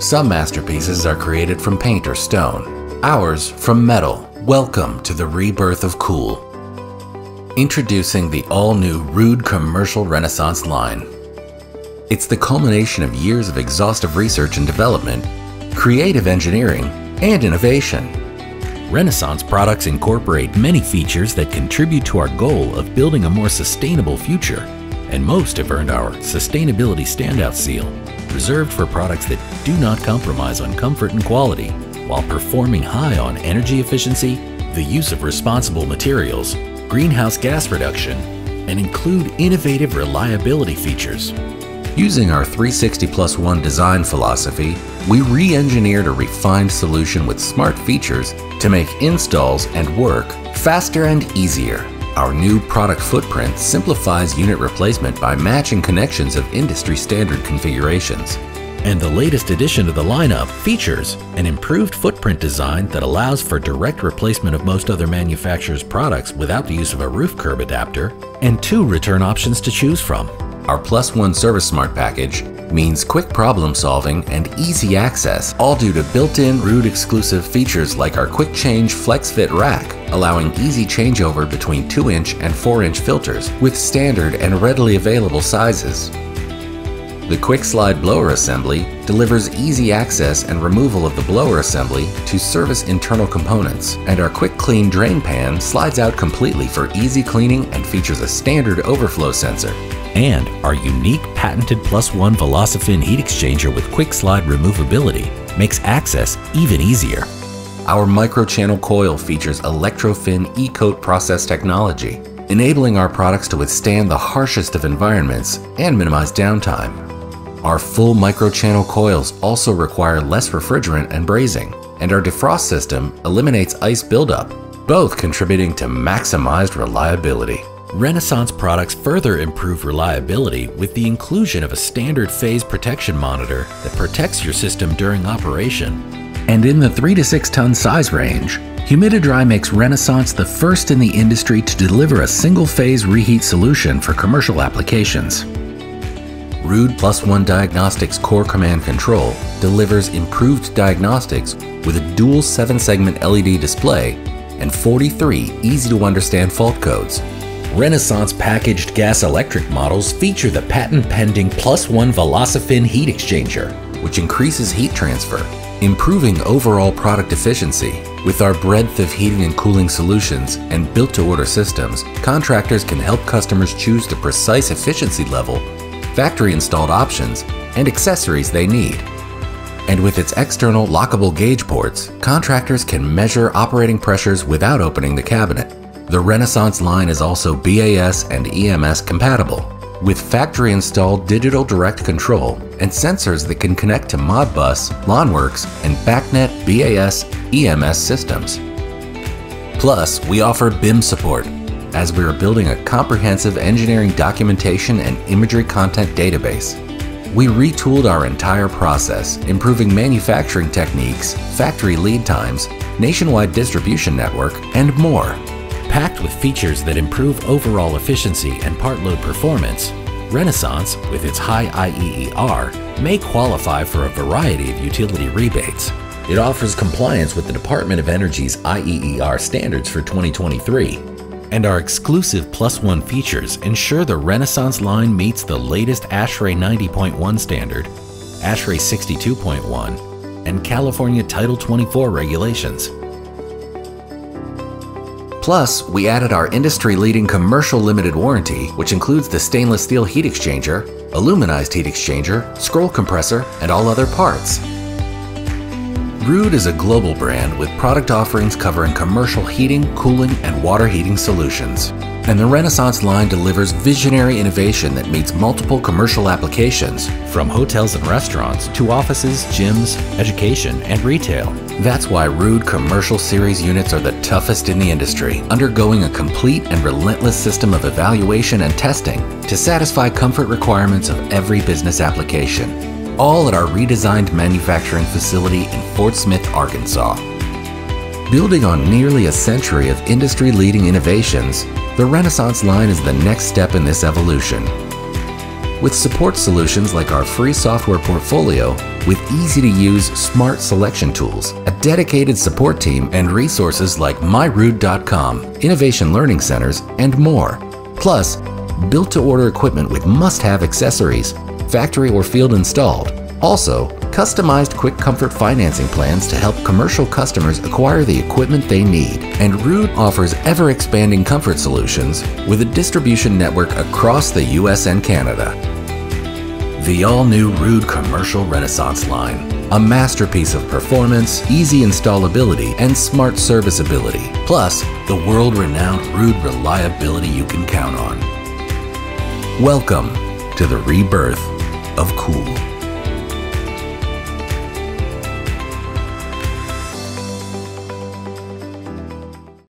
Some masterpieces are created from paint or stone, ours from metal. Welcome to the rebirth of cool. Introducing the all-new Ruud Commercial Renaissance line. It's the culmination of years of exhaustive research and development, creative engineering, and innovation. Renaissance products incorporate many features that contribute to our goal of building a more sustainable future, and most have earned our Sustainability Standout seal, reserved for products that do not compromise on comfort and quality, while performing high on energy efficiency, the use of responsible materials, greenhouse gas reduction, and include innovative reliability features. Using our 360+1 design philosophy, we re-engineered a refined solution with smart features to make installs and work faster and easier. Our new product footprint simplifies unit replacement by matching connections of industry-standard configurations. And the latest addition to the lineup features an improved footprint design that allows for direct replacement of most other manufacturers' products without the use of a roof curb adapter, and 2 return options to choose from. Our +1 Service Smart package means quick problem solving and easy access, all due to built-in Ruud exclusive features like our Quick Change Flex Fit rack, allowing easy changeover between 2-inch and 4-inch filters with standard and readily available sizes. The Quick Slide Blower Assembly delivers easy access and removal of the blower assembly to service internal components, and our Quick Clean Drain Pan slides out completely for easy cleaning and features a standard overflow sensor. And our unique patented +1 Velocifin heat exchanger with quick slide removability makes access even easier. Our MicroChannel Coil features Electrofin E-Coat process technology, enabling our products to withstand the harshest of environments and minimize downtime. Our full MicroChannel Coils also require less refrigerant and brazing, and our defrost system eliminates ice buildup, both contributing to maximized reliability. Renaissance products further improve reliability with the inclusion of a standard phase protection monitor that protects your system during operation. And in the 3 to 6 ton size range, HumidiDry makes Renaissance the first in the industry to deliver a single-phase reheat solution for commercial applications. Ruud PlusOne Diagnostics Core Command Control delivers improved diagnostics with a dual 7-segment LED display and 43 easy-to-understand fault codes. Renaissance packaged gas electric models feature the patent-pending +1 Velocifin heat exchanger, which increases heat transfer, improving overall product efficiency. With our breadth of heating and cooling solutions and built-to-order systems, contractors can help customers choose the precise efficiency level, factory-installed options, and accessories they need. And with its external lockable gauge ports, contractors can measure operating pressures without opening the cabinet. The Renaissance line is also BAS and EMS compatible, with factory-installed digital direct control and sensors that can connect to Modbus, LawnWorks, and BACnet BAS EMS systems. Plus, we offer BIM support, as we are building a comprehensive engineering documentation and imagery content database. We retooled our entire process, improving manufacturing techniques, factory lead times, nationwide distribution network, and more. Packed with features that improve overall efficiency and part load performance, Renaissance, with its high IEER, may qualify for a variety of utility rebates. It offers compliance with the Department of Energy's IEER standards for 2023. And our exclusive +1 features ensure the Renaissance line meets the latest ASHRAE 90.1 standard, ASHRAE 62.1, and California Title 24 regulations. Plus, we added our industry-leading commercial limited warranty, which includes the stainless steel heat exchanger, aluminized heat exchanger, scroll compressor, and all other parts. Ruud is a global brand with product offerings covering commercial heating, cooling, and water heating solutions. And the Renaissance line delivers visionary innovation that meets multiple commercial applications, from hotels and restaurants to offices, gyms, education, and retail. That's why Ruud Commercial Series units are the toughest in the industry, undergoing a complete and relentless system of evaluation and testing to satisfy comfort requirements of every business application, all at our redesigned manufacturing facility in Fort Smith, Arkansas. Building on nearly a century of industry-leading innovations, the Renaissance line is the next step in this evolution. with support solutions like our free software portfolio with easy-to-use smart selection tools, a dedicated support team, and resources like myruud.com, innovation learning centers, and more. Plus, built-to-order equipment with must-have accessories, factory or field installed. Also, customized quick comfort financing plans to help commercial customers acquire the equipment they need. And Ruud offers ever-expanding comfort solutions with a distribution network across the US and Canada. The all-new Ruud Commercial Renaissance line, a masterpiece of performance, easy installability, and smart serviceability, plus the world-renowned Ruud reliability you can count on. Welcome to the rebirth of cool.